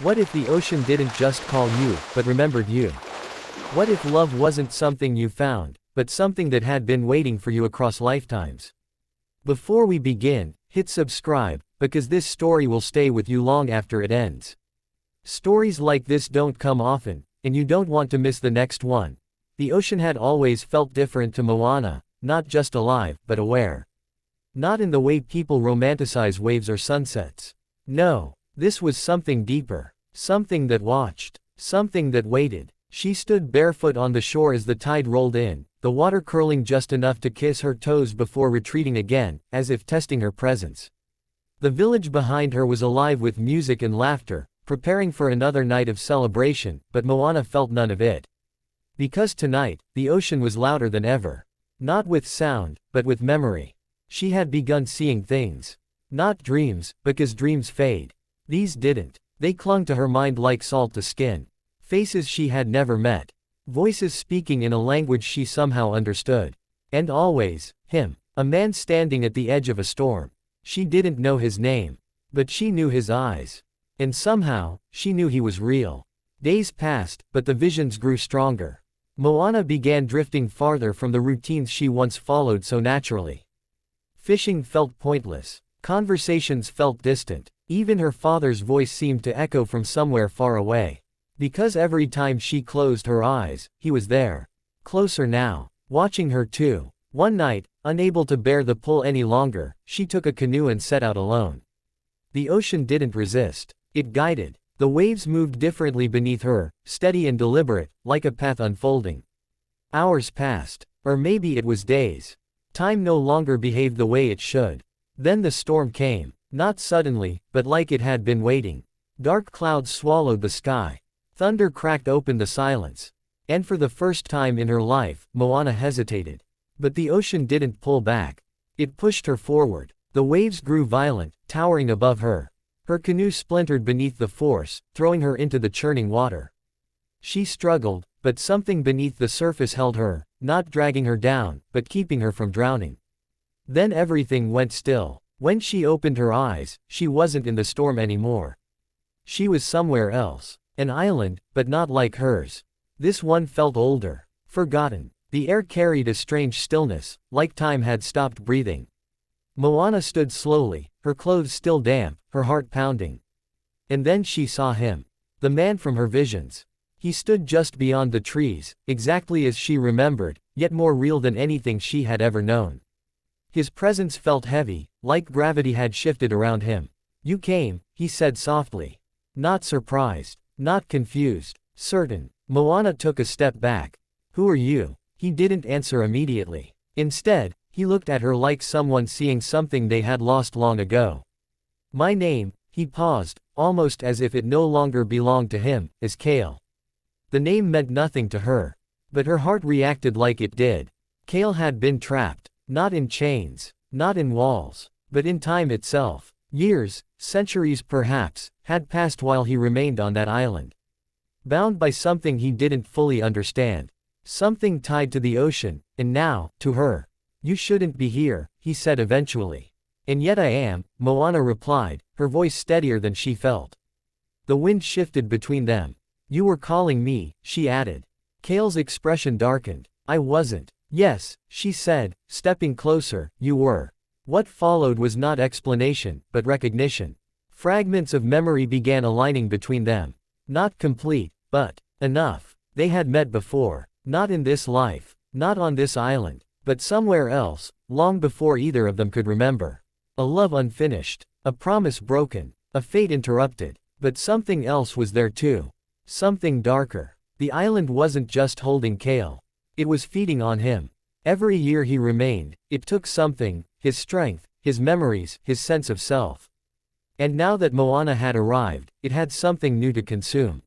What if the ocean didn't just call you, but remembered you? What if love wasn't something you found, but something that had been waiting for you across lifetimes? Before we begin, hit subscribe, because this story will stay with you long after it ends. Stories like this don't come often, and you don't want to miss the next one. The ocean had always felt different to Moana, not just alive, but aware. Not in the way people romanticize waves or sunsets. No, this was something deeper, something that watched, something that waited. She stood barefoot on the shore as the tide rolled in, the water curling just enough to kiss her toes before retreating again, as if testing her presence. The village behind her was alive with music and laughter, preparing for another night of celebration, but Moana felt none of it. Because tonight, the ocean was louder than ever. Not with sound, but with memory. She had begun seeing things. Not dreams, because dreams fade. These didn't. They clung to her mind like salt to skin. Faces she had never met. Voices speaking in a language she somehow understood. And always, him. A man standing at the edge of a storm. She didn't know his name. But she knew his eyes. And somehow, she knew he was real. Days passed, but the visions grew stronger. Moana began drifting farther from the routines she once followed so naturally. Fishing felt pointless. Conversations felt distant. Even her father's voice seemed to echo from somewhere far away. Because every time she closed her eyes, he was there. Closer now. Watching her too. One night, unable to bear the pull any longer, she took a canoe and set out alone. The ocean didn't resist. It guided. The waves moved differently beneath her, steady and deliberate, like a path unfolding. Hours passed. Or maybe it was days. Time no longer behaved the way it should. Then the storm came. Not suddenly, but like it had been waiting. Dark clouds swallowed the sky. Thunder cracked open the silence. And for the first time in her life, Moana hesitated. But the ocean didn't pull back. It pushed her forward. The waves grew violent, towering above her. Her canoe splintered beneath the force, throwing her into the churning water. She struggled, but something beneath the surface held her, not dragging her down, but keeping her from drowning. Then everything went still. When she opened her eyes, she wasn't in the storm anymore. She was somewhere else. An island, but not like hers. This one felt older. Forgotten. The air carried a strange stillness, like time had stopped breathing. Moana stood slowly, her clothes still damp, her heart pounding. And then she saw him. The man from her visions. He stood just beyond the trees, exactly as she remembered, yet more real than anything she had ever known. His presence felt heavy, like gravity had shifted around him. "You came," he said softly. Not surprised. Not confused. Certain. Moana took a step back. "Who are you?" He didn't answer immediately. Instead, he looked at her like someone seeing something they had lost long ago. "My name," he paused, almost as if it no longer belonged to him, "is Kale." The name meant nothing to her. But her heart reacted like it did. Kale had been trapped. Not in chains. Not in walls. But in time itself. Years, centuries perhaps, had passed while he remained on that island. Bound by something he didn't fully understand. Something tied to the ocean, and now, to her. "You shouldn't be here," he said eventually. "And yet I am," Moana replied, her voice steadier than she felt. The wind shifted between them. "You were calling me," she added. Kale's expression darkened. "I wasn't." "Yes," she said, stepping closer, "you were." What followed was not explanation, but recognition. Fragments of memory began aligning between them. Not complete, but enough. They had met before. Not in this life. Not on this island. But somewhere else, long before either of them could remember. A love unfinished. A promise broken. A fate interrupted. But something else was there too. Something darker. The island wasn't just holding Kale. It was feeding on him. Every year he remained, it took something, his strength, his memories, his sense of self. And now that Moana had arrived, it had something new to consume.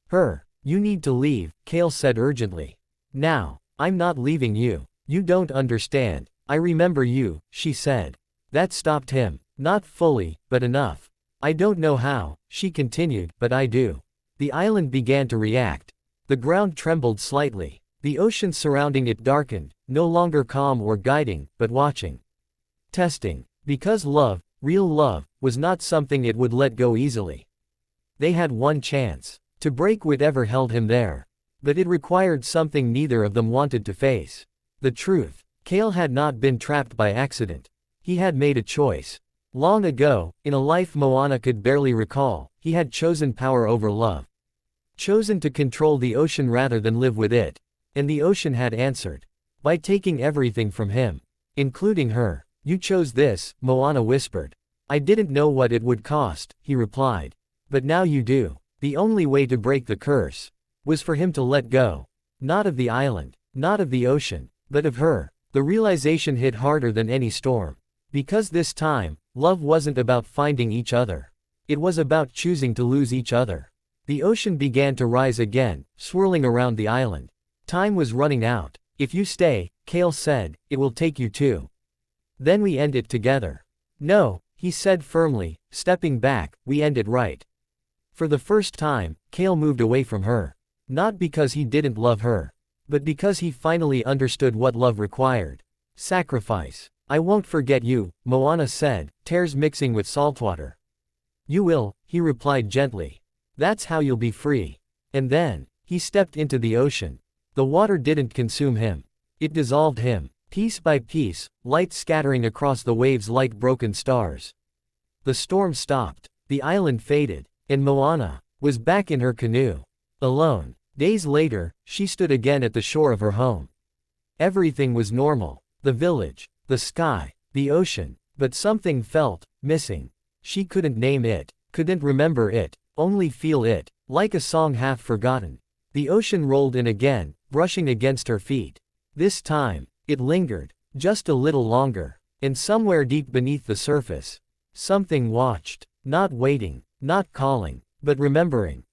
Her. "You need to leave," Kale said urgently. "Now." "I'm not leaving you. You don't understand. I remember you," she said. That stopped him. Not fully, but enough. "I don't know how," she continued, "but I do." The island began to react. The ground trembled slightly. The ocean surrounding it darkened, no longer calm or guiding, but watching. Testing. Because love, real love, was not something it would let go easily. They had one chance to break whatever held him there. But it required something neither of them wanted to face. The truth. Kale had not been trapped by accident. He had made a choice. Long ago, in a life Moana could barely recall, he had chosen power over love. Chosen to control the ocean rather than live with it. And the ocean had answered. By taking everything from him. Including her. You chose this, Moana whispered. I didn't know what it would cost, he replied. But now you do. The only way to break the curse was for him to let go. Not of the island, not of the ocean, but of her. The realization hit harder than any storm. Because this time, love wasn't about finding each other. It was about choosing to lose each other. The ocean began to rise again, swirling around the island. Time was running out. If you stay, Kale said, it will take you too. Then we end it together. No, he said firmly, stepping back, we end it right. For the first time, Kale moved away from her. Not because he didn't love her. But because he finally understood what love required. Sacrifice. I won't forget you, Moana said, tears mixing with saltwater. You will, he replied gently. That's how you'll be free. And then, he stepped into the ocean. The water didn't consume him. It dissolved him, piece by piece, light scattering across the waves like broken stars. The storm stopped, the island faded, and Moana was back in her canoe. Alone. Days later, she stood again at the shore of her home. Everything was normal. The village, the sky, the ocean, but something felt missing. She couldn't name it, couldn't remember it, only feel it, like a song half forgotten. The ocean rolled in again, brushing against her feet. This time, it lingered, just a little longer, and somewhere deep beneath the surface, something watched, not waiting, not calling, but remembering.